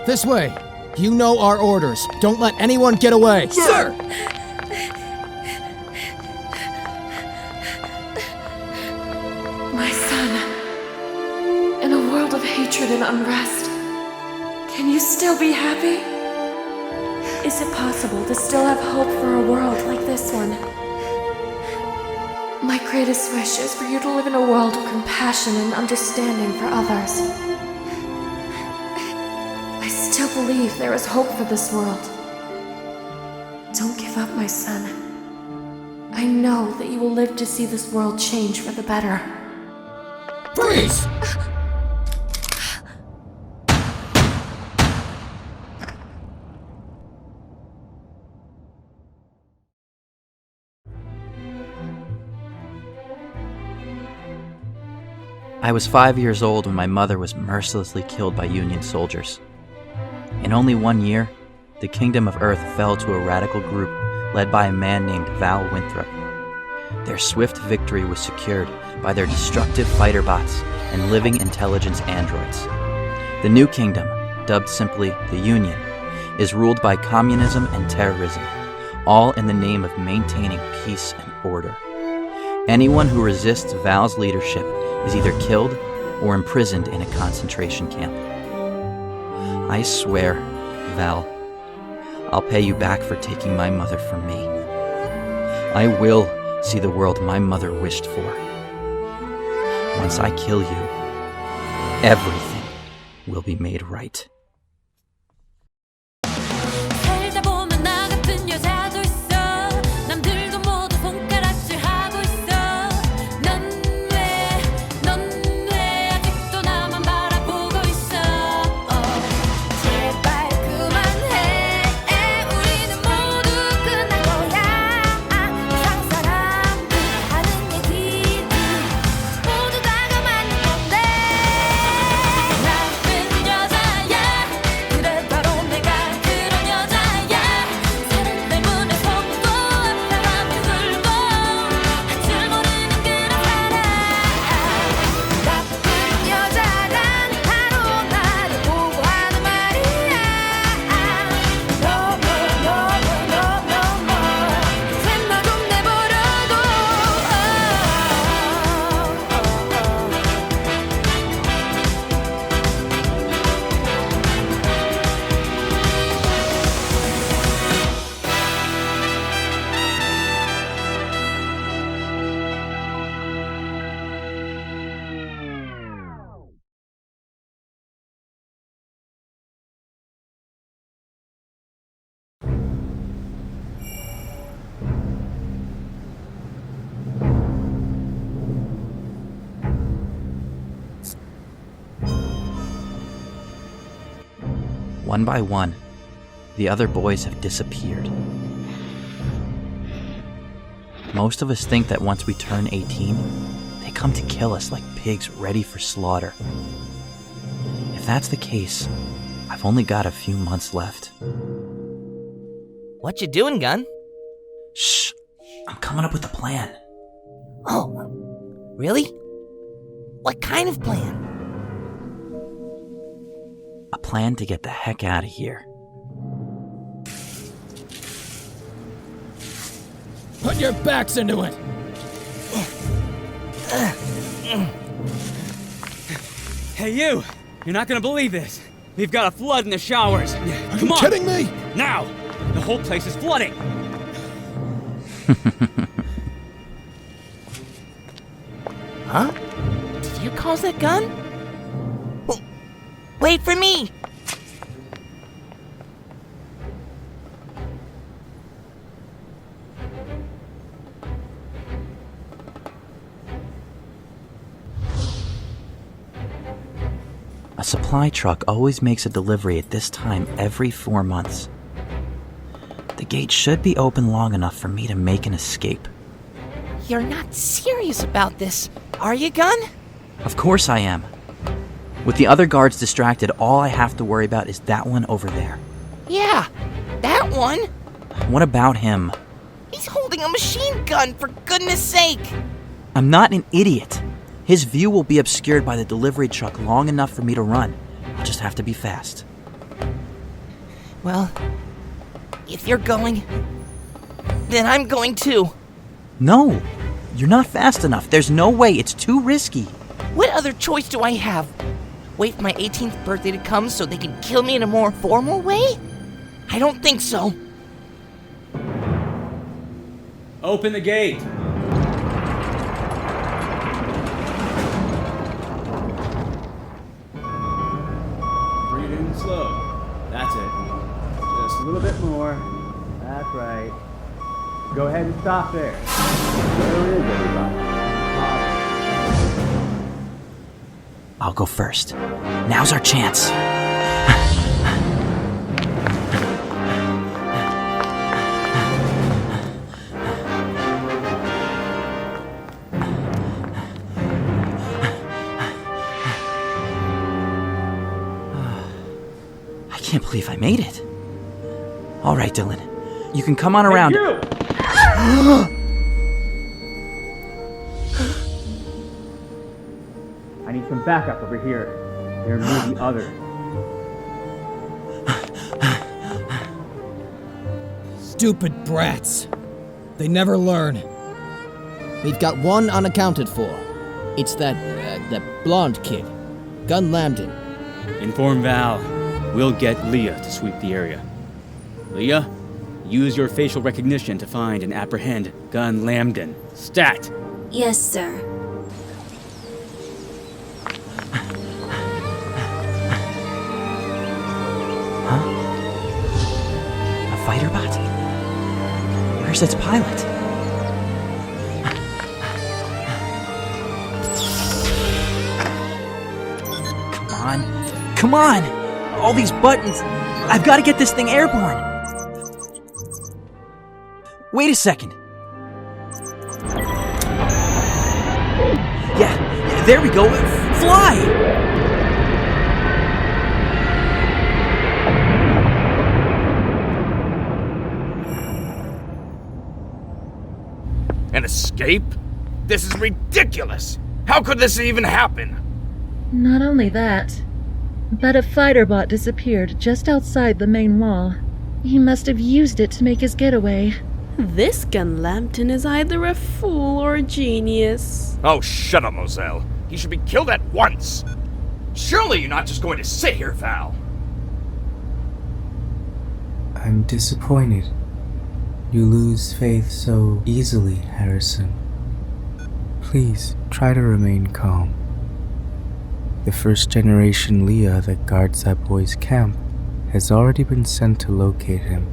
This way. You know our orders. Don't let anyone get away. Sir! My son, in a world of hatred and unrest, can you still be happy? Is it possible to still have hope for a world like this one? My greatest wish is for you to live in a world of compassion and understanding for others. I still believe there is hope for this world. Don't give up, my son. I know that you will live to see this world change for the better. Freeze! I was 5 years old when my mother was mercilessly killed by Union soldiers. In only 1 year, the Kingdom of Earth fell to a radical group led by a man named Val Winthrop. Their swift victory was secured by their destructive fighter bots and living intelligence androids. The new kingdom, dubbed simply the Union, is ruled by communism and terrorism, all in the name of maintaining peace and order. Anyone who resists Val's leadership is either killed or imprisoned in a concentration camp. I swear, Val, I'll pay you back for taking my mother from me. I will see the world my mother wished for. Once I kill you, everything will be made right. One by one, the other boys have disappeared. Most of us think that once we turn 18, they come to kill us like pigs ready for slaughter. If that's the case, I've only got a few months left. What you doing, Gun? Shh! I'm coming up with a plan. Oh, really? What kind of plan? A plan to get the heck out of here. Put your backs into it! Hey, you! You're not gonna believe this. We've got a flood in the showers. Are Come you on! kidding me? Now! The whole place is flooding! Huh? Did you cause that, Gun? Well, wait for me! A supply truck always makes a delivery at this time every 4 months. The gate should be open long enough for me to make an escape. You're not serious about this, are you, Gun? Of course I am. With the other guards distracted, all I have to worry about is that one over there. Yeah, that one. What about him? He's holding a machine gun, for goodness sake! I'm not an idiot. His view will be obscured by the delivery truck long enough for me to run. I'll just have to be fast. Well, if you're going, then I'm going too. No, you're not fast enough. There's no way. It's too risky. What other choice do I have? Wait for my 18th birthday to come so they can kill me in a more formal way? I don't think so. Open the gate. Breathe in slow. That's it. Just a little bit more. That's right. Go ahead and stop there. Where is everybody? I'll go first. Now's our chance. I can't believe I made it. All right, Dylan. You can come on around. You! I need some backup over here. There may be others. Stupid brats. They never learn. We've got one unaccounted for. It's that blonde kid. Gunn Lambton. Inform Val. We'll get Leah to sweep the area. Leah, use your facial recognition to find and apprehend Gunn Lambton. Stat! Yes, sir. A fighter bot? Where's its pilot? Come on! All these buttons! I've got to get this thing airborne! Wait a second! Yeah, there we go! Fly! An escape? This is ridiculous! How could this even happen? Not only that, but a fighter bot disappeared just outside the main wall. He must have used it to make his getaway. This Gunn Lambton is either a fool or a genius. Oh, shut up, Moselle. He should be killed at once! Surely you're not just going to sit here, Val. I'm disappointed. You lose faith so easily, Harrison. Please, try to remain calm. The first-generation Leah that guards that boy's camp has already been sent to locate him.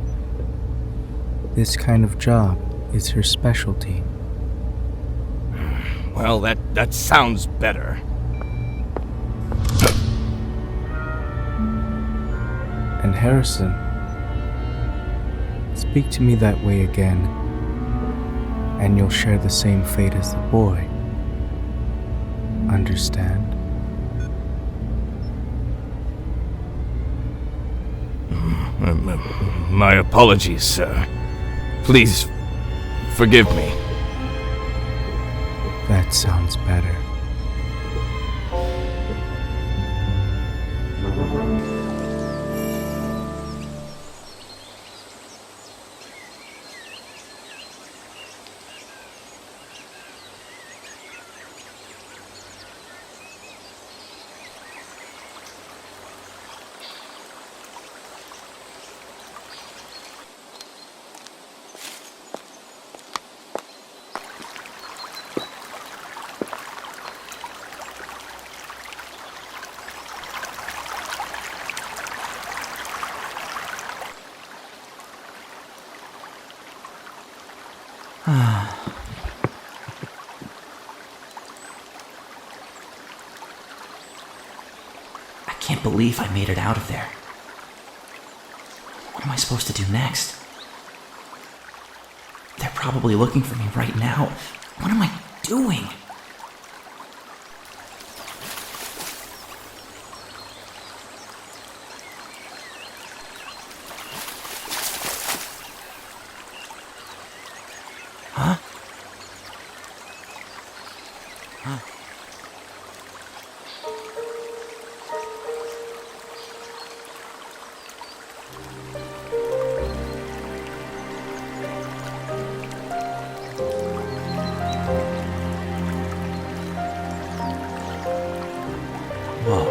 This kind of job is her specialty. Well, that sounds better. And Harrison, speak to me that way again, and you'll share the same fate as the boy. Understand? My apologies, sir. Please, forgive me. That sounds better. I can't believe I made it out of there. What am I supposed to do next? They're probably looking for me right now. What am I doing? Huh? What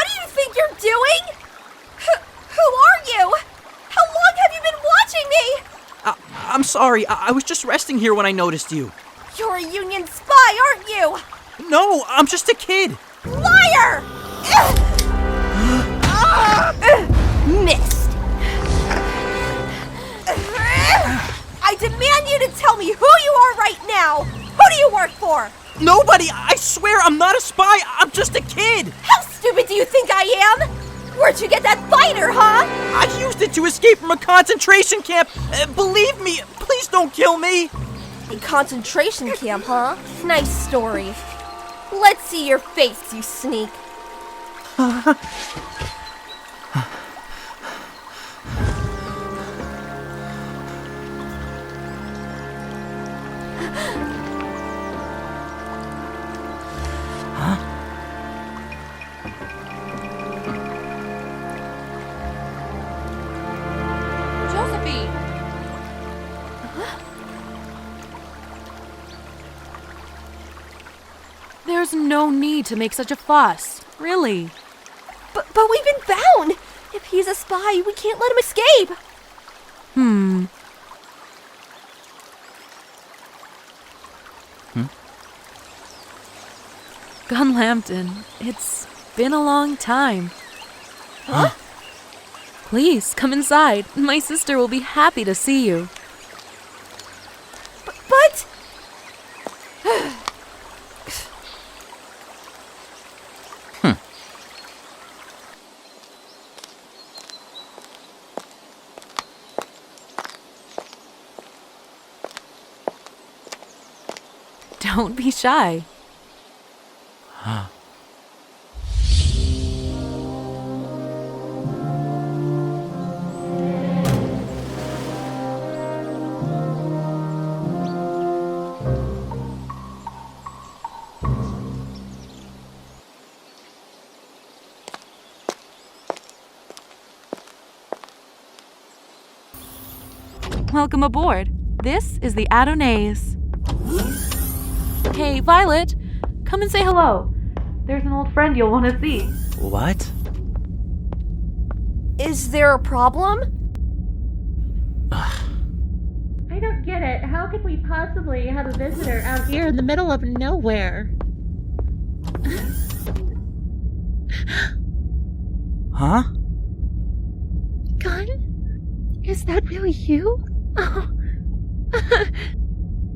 do you think you're doing? Who are you? How long have you been watching me? I'm sorry. I was just resting here when I noticed you. You're a Union spy, aren't you? No, I'm just a kid. Liar! Missed. I demand you to tell me who you are right now. Who do you work for? Nobody! I swear I'm not a spy! I'm just a kid! How stupid do you think I am? Where'd you get that fighter, huh? I used it to escape from a concentration camp! Believe me, please don't kill me! A concentration camp, huh? Nice story. Let's see your face, you sneak. Josephine! There's no need to make such a fuss. Really. But we've been found! If he's a spy, we can't let him escape! Gun Lambton, it's been a long time. Huh? Please, come inside. My sister will be happy to see you. But... Don't be shy. Welcome aboard. This is the Adonais. Hey, Violet, come and say hello. There's an old friend you'll want to see. What? Is there a problem? I don't get it. How could we possibly have a visitor out here in the middle of nowhere? Huh? Gun? Is that really you? Oh,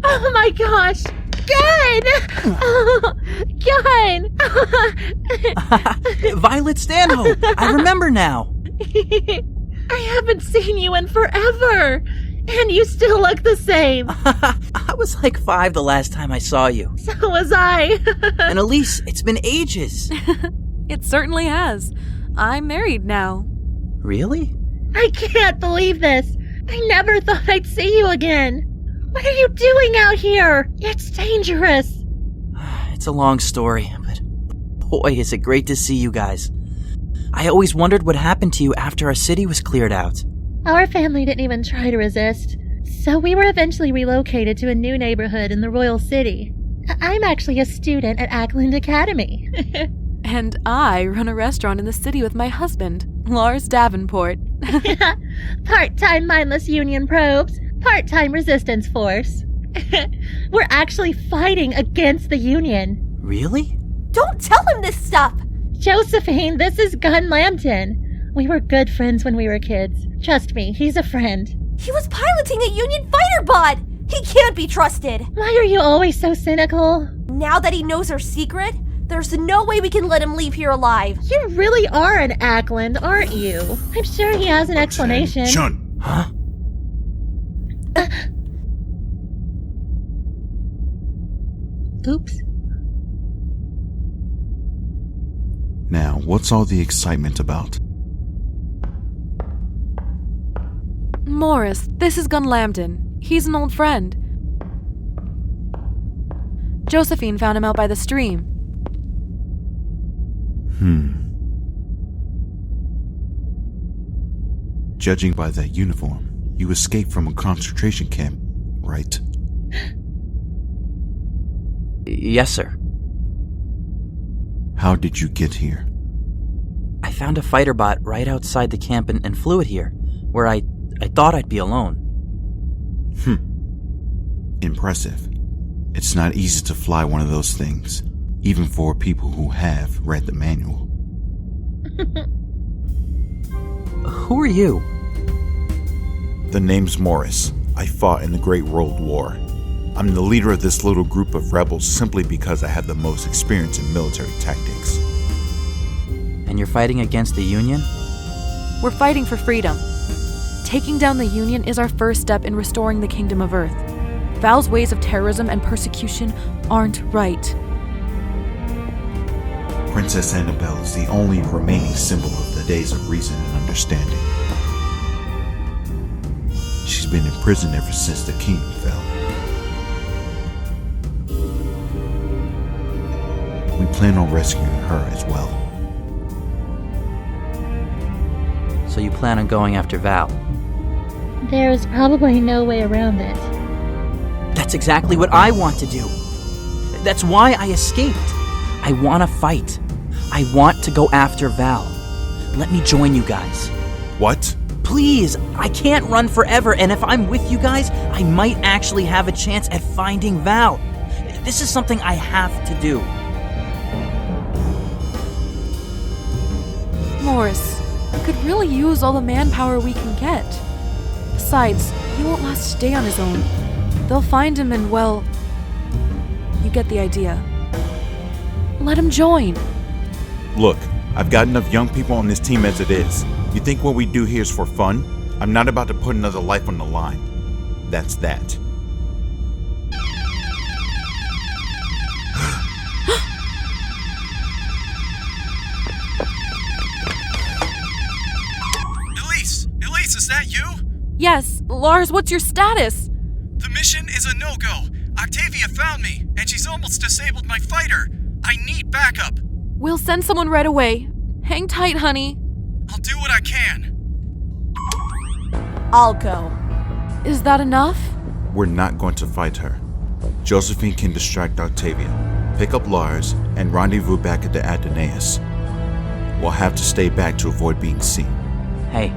oh my gosh! Gun! Oh, Gun! Violet Stanhope! I remember now! I haven't seen you in forever! And you still look the same! I was like 5 the last time I saw you. So was I! And Elise, it's been ages! It certainly has. I'm married now. Really? I can't believe this! I never thought I'd see you again! What are you doing out here? It's dangerous! It's a long story, but boy, is it great to see you guys. I always wondered what happened to you after our city was cleared out. Our family didn't even try to resist, so we were eventually relocated to a new neighborhood in the Royal City. I'm actually a student at Ackland Academy. And I run a restaurant in the city with my husband, Lars Davenport. Part-time mindless Union probes, part-time resistance force. We're actually fighting against the Union. Really? Don't tell him this stuff! Josephine, this is Gun Lambton. We were good friends when we were kids. Trust me, he's a friend. He was piloting a Union fighter bot! He can't be trusted! Why are you always so cynical? Now that he knows our secret, there's no way we can let him leave here alive. You really are an Ackland, aren't you? I'm sure he has an explanation. Shun! Huh? Oops. Now, what's all the excitement about? Morris, this is Gun Lambton. He's an old friend. Josephine found him out by the stream. Judging by that uniform, you escaped from a concentration camp, right? Yes, sir. How did you get here? I found a fighter bot right outside the camp and flew it here, where I thought I'd be alone. Impressive. It's not easy to fly one of those things, even for people who have read the manual. Who are you? The name's Morris. I fought in the Great World War. I'm the leader of this little group of rebels simply because I have the most experience in military tactics. And you're fighting against the Union? We're fighting for freedom. Taking down the Union is our first step in restoring the Kingdom of Earth. Val's ways of terrorism and persecution aren't right. Princess Annabelle is the only remaining symbol of the days of reason and understanding. She's been in prison ever since the kingdom fell. We plan on rescuing her as well. So you plan on going after Val? There's probably no way around it. That's exactly what I want to do. That's why I escaped. I want to fight. I want to go after Val. Let me join you guys. What? Please, I can't run forever, and if I'm with you guys, I might actually have a chance at finding Val. This is something I have to do. Morris, we could really use all the manpower we can get. Besides, he won't last a day on his own. They'll find him and, well, you get the idea. Let him join. Look, I've got enough young people on this team as it is. You think what we do here is for fun? I'm not about to put another life on the line. That's that. Elise, is that you? Yes, Lars, what's your status? The mission is a no-go. Octavia found me, and she's almost disabled my fighter. I need backup. We'll send someone right away. Hang tight, honey. I'll do what I can. I'll go. Is that enough? We're not going to fight her. Josephine can distract Octavia, pick up Lars, and rendezvous back at the Adonaeus. We'll have to stay back to avoid being seen. Hey,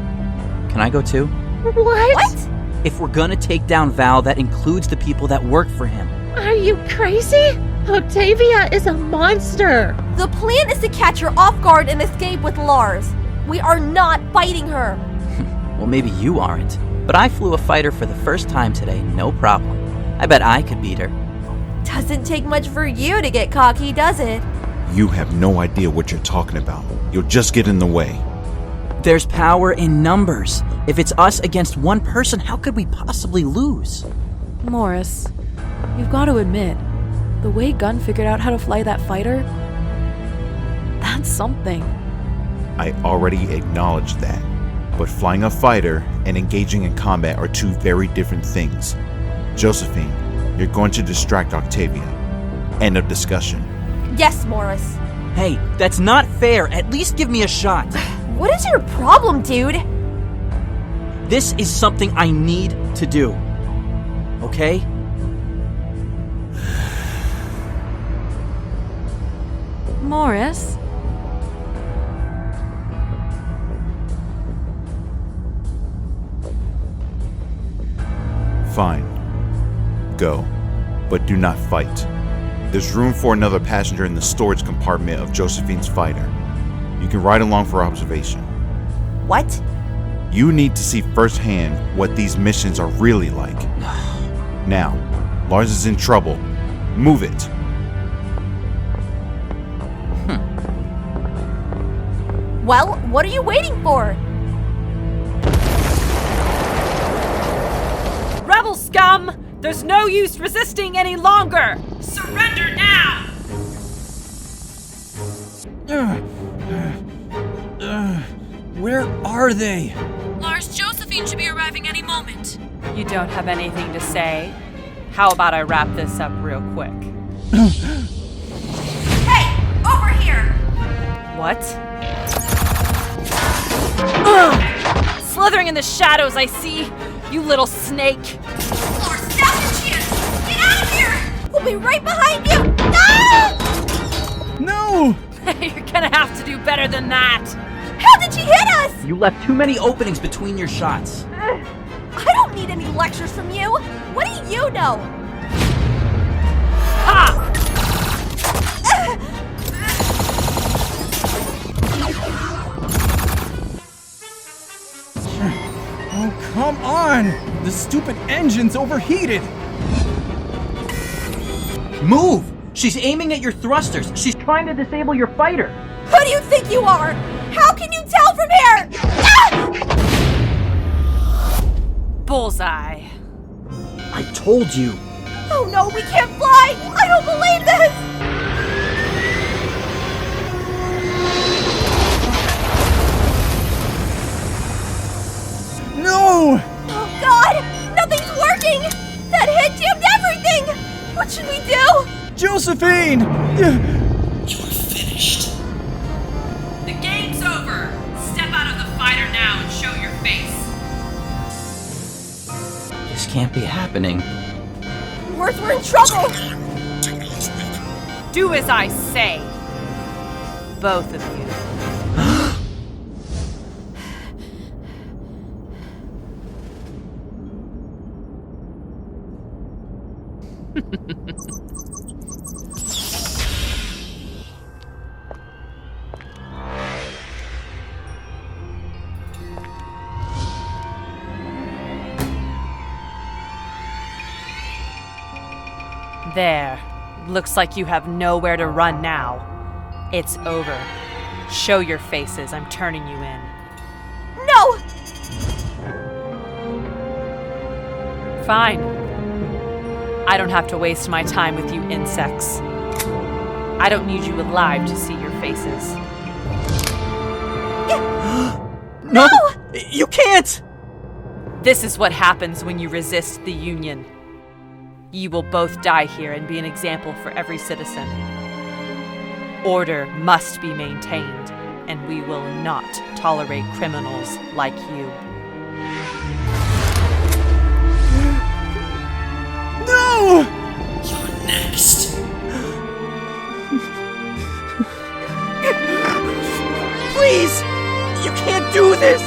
can I go too? What? If we're gonna take down Val, that includes the people that work for him. Are you crazy? Octavia is a monster. The plan is to catch her off guard and escape with Lars. We are not fighting her. Well, maybe you aren't, but I flew a fighter for the first time today, no problem. I bet I could beat her. Doesn't take much for you to get cocky, does it? You have no idea what you're talking about. You'll just get in the way. There's power in numbers. If it's us against one person, how could we possibly lose? Morris, you've got to admit, the way Gunn figured out how to fly that fighter, that's something. I already acknowledged that. But flying a fighter and engaging in combat are two very different things. Josephine, you're going to distract Octavia. End of discussion. Yes, Morris. Hey, that's not fair. At least give me a shot. What is your problem, dude? This is something I need to do. Okay? Morris? Fine. Go. But do not fight. There's room for another passenger in the storage compartment of Josephine's fighter. You can ride along for observation. What? You need to see firsthand what these missions are really like. Now, Lars is in trouble. Move it. Well, what are you waiting for? Rebel scum! There's no use resisting any longer! Surrender now! Where are they? Lars, Josephine should be arriving any moment. You don't have anything to say? How about I wrap this up real quick? Hey! Over here! What? slithering in the shadows, I see. You little snake. Lars, now's your chance! Get out of here! We'll be right behind you! Ah! No! You're gonna have to do better than that. How did she hit us? You left too many openings between your shots. I don't need any lectures from you. What do you know? Ha! Oh, come on! The stupid engine's overheated! Move! She's aiming at your thrusters. She's trying to disable your fighter. Who do you think you are? How can you tell from here? Ah! Bullseye. I told you. Oh no, we can't fly! I don't believe this! No! Oh god! Nothing's working! That hit jammed everything! What should we do? Josephine! You're finished. The game's over. Step out of the fighter now and show your face. This can't be happening. We're in trouble! Do as I say. Both of you. There. Looks like you have nowhere to run now. It's over. Show your faces. I'm turning you in. No! Fine. I don't have to waste my time with you insects. I don't need you alive to see your faces. No! You can't! This is what happens when you resist the Union. You will both die here and be an example for every citizen. Order must be maintained, and we will not tolerate criminals like you. No! You're next. Please! You can't do this!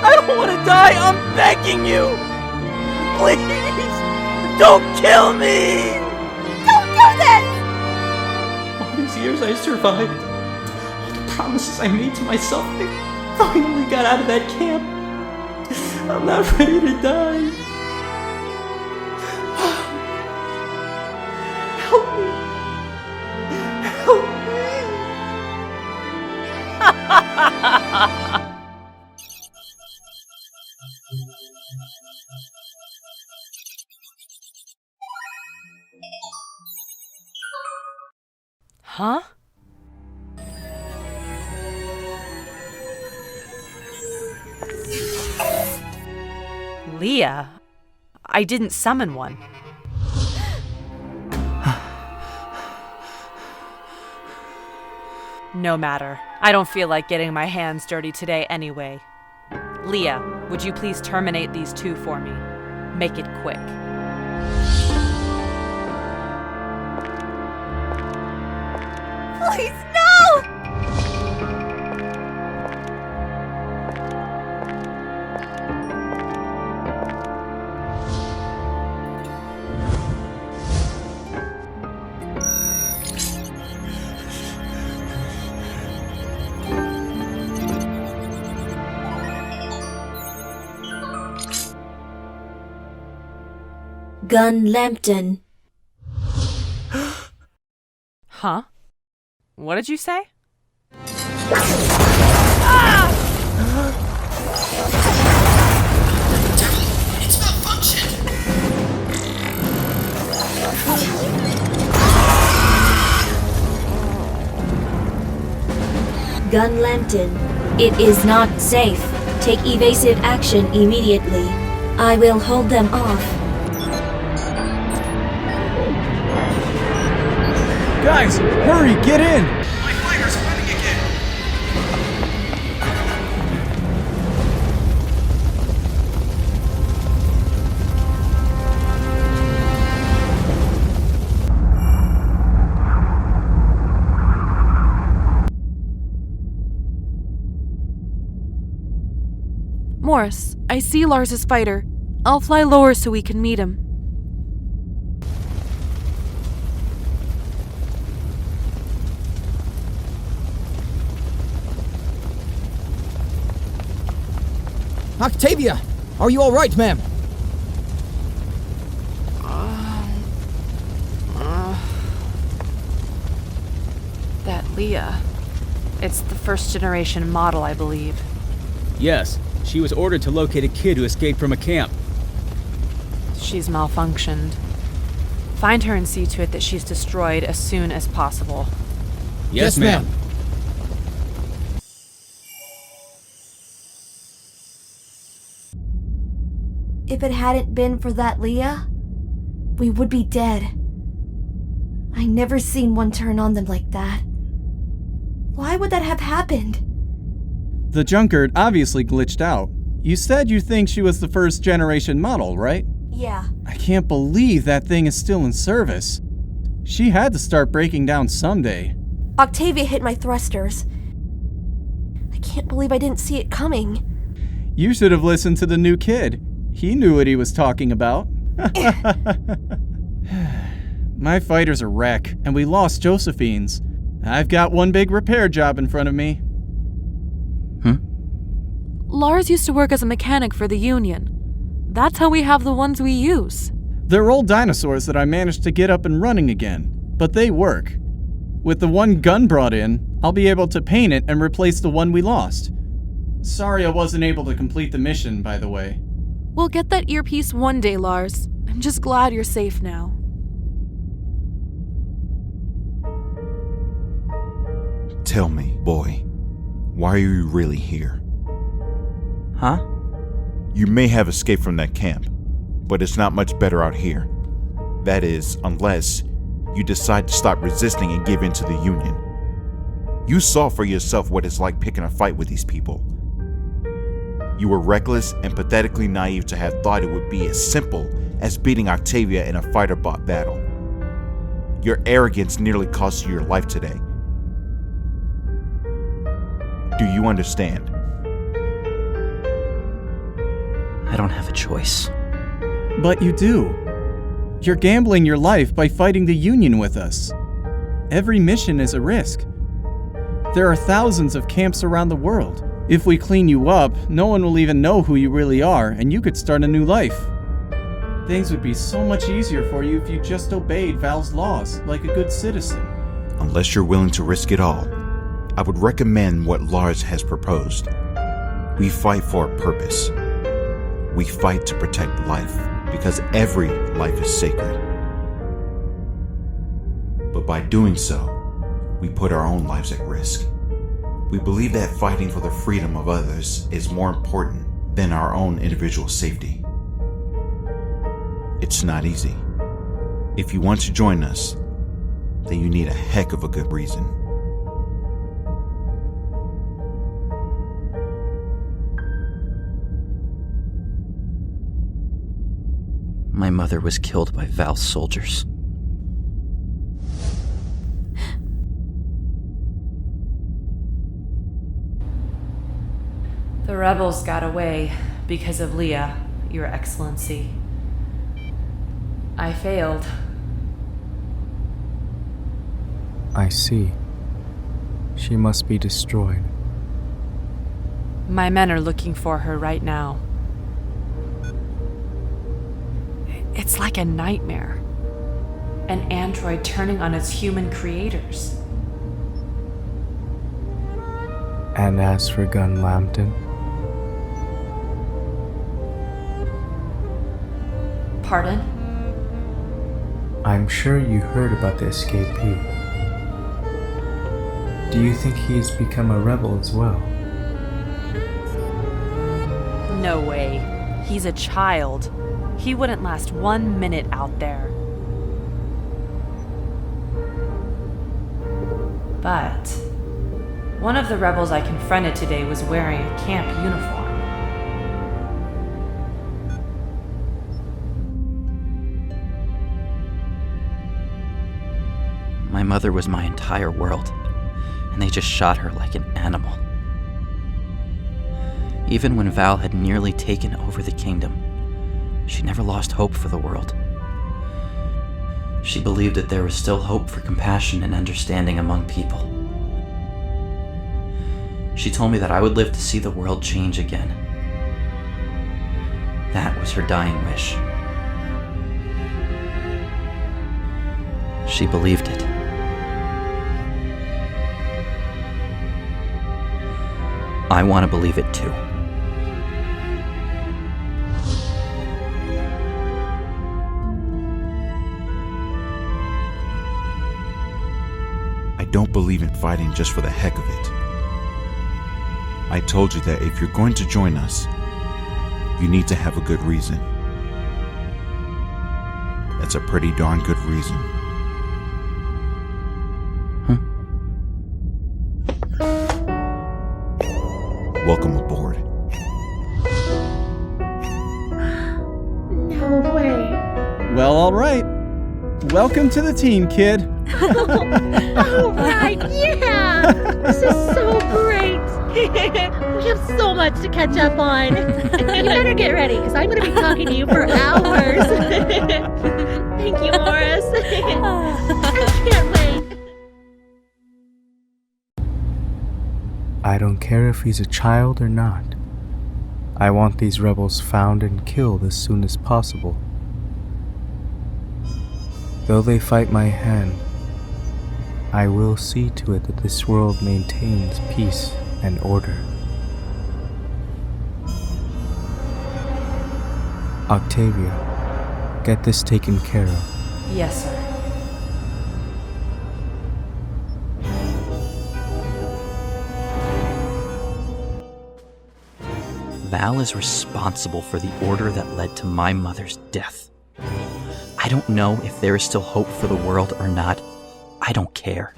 I don't want to die! I'm begging you! Please! Don't kill me! Don't do this! All these years I survived. All the promises I made to myself, I finally got out of that camp. I'm not ready to die. Help me. Help me. Huh? Leah? I didn't summon one. No matter. I don't feel like getting my hands dirty today anyway. Leah, would you please terminate these two for me? Make it quick. Please, no! Gun Lambton. Huh? What did you say? It's malfunction. Gun Lambton. It is not safe. Take evasive action immediately. I will hold them off. Guys, hurry, get in! My fighter's running again! Morris. I see Lars's fighter. I'll fly lower so we can meet him. Octavia! Are you alright, ma'am? That Leah. It's the first generation model, I believe. Yes, she was ordered to locate a kid who escaped from a camp. She's malfunctioned. Find her and see to it that she's destroyed as soon as possible. Yes, ma'am. If it hadn't been for that Leah, we would be dead. I never seen one turn on them like that. Why would that have happened? The Junkard obviously glitched out. You said you think she was the first generation model, right? Yeah. I can't believe that thing is still in service. She had to start breaking down someday. Octavia hit my thrusters. I can't believe I didn't see it coming. You should have listened to the new kid. He knew what he was talking about. My fighter's a wreck, and we lost Josephine's. I've got one big repair job in front of me. Lars used to work as a mechanic for the Union. That's how we have the ones we use. They're old dinosaurs that I managed to get up and running again, but they work. With the one Gunn brought in, I'll be able to paint it and replace the one we lost. Sorry I wasn't able to complete the mission, by the way. We'll get that earpiece one day, Lars. I'm just glad you're safe now. Tell me, boy, why are you really here? Huh? You may have escaped from that camp, but it's not much better out here. That is, unless you decide to stop resisting and give in to the Union. You saw for yourself what it's like picking a fight with these people. You were reckless and pathetically naive to have thought it would be as simple as beating Octavia in a fighter bot battle. Your arrogance nearly cost you your life today. Do you understand? I don't have a choice. But you do. You're gambling your life by fighting the Union with us. Every mission is a risk. There are thousands of camps around the world. If we clean you up, no one will even know who you really are, and you could start a new life. Things would be so much easier for you if you just obeyed Val's laws, like a good citizen. Unless you're willing to risk it all, I would recommend what Lars has proposed. We fight for a purpose. We fight to protect life, because every life is sacred. But by doing so, we put our own lives at risk. We believe that fighting for the freedom of others is more important than our own individual safety. It's not easy. If you want to join us, then you need a heck of a good reason. My mother was killed by Val's soldiers. The rebels got away because of Leah, Your Excellency. I failed. I see. She must be destroyed. My men are looking for her right now. It's like a nightmare. An android turning on its human creators. And as for Gunn Lambton? Pardon? I'm sure you heard about the escapee. Do you think he has become a rebel as well? No way. He's a child. He wouldn't last 1 minute out there. But one of the rebels I confronted today was wearing a camp uniform. My mother was my entire world, and they just shot her like an animal. Even when Val had nearly taken over the kingdom, she never lost hope for the world. She believed that there was still hope for compassion and understanding among people. She told me that I would live to see the world change again. That was her dying wish. She believed it. I want to believe it too. I don't believe in fighting just for the heck of it. I told you that if you're going to join us, you need to have a good reason. That's a pretty darn good reason. Welcome aboard. No way. Well, all right. Welcome to the team, kid. All right, yeah. This is so great. We have so much to catch up on. You better get ready, because I'm going to be talking to you for hours. Thank you, Morris. I can't wait. I don't care if he's a child or not. I want these rebels found and killed as soon as possible. Though they fight my hand, I will see to it that this world maintains peace and order. Octavia, get this taken care of. Yes, sir. Val is responsible for the order that led to my mother's death. I don't know if there is still hope for the world or not. I don't care.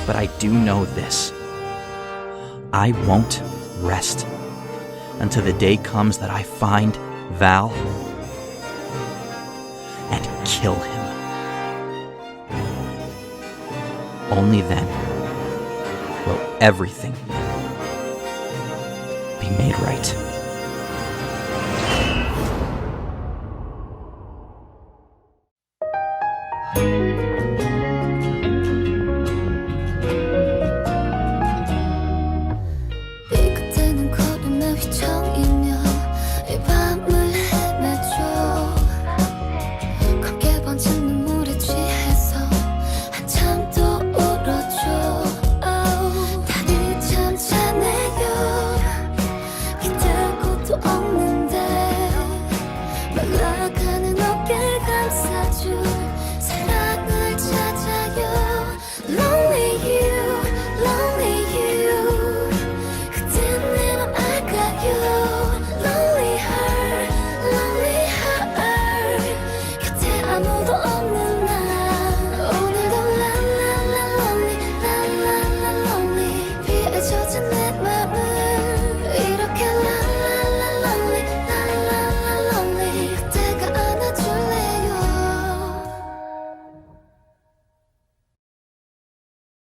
But I do know this. I won't rest until the day comes that I find Val and kill him. Only then will everything be made right.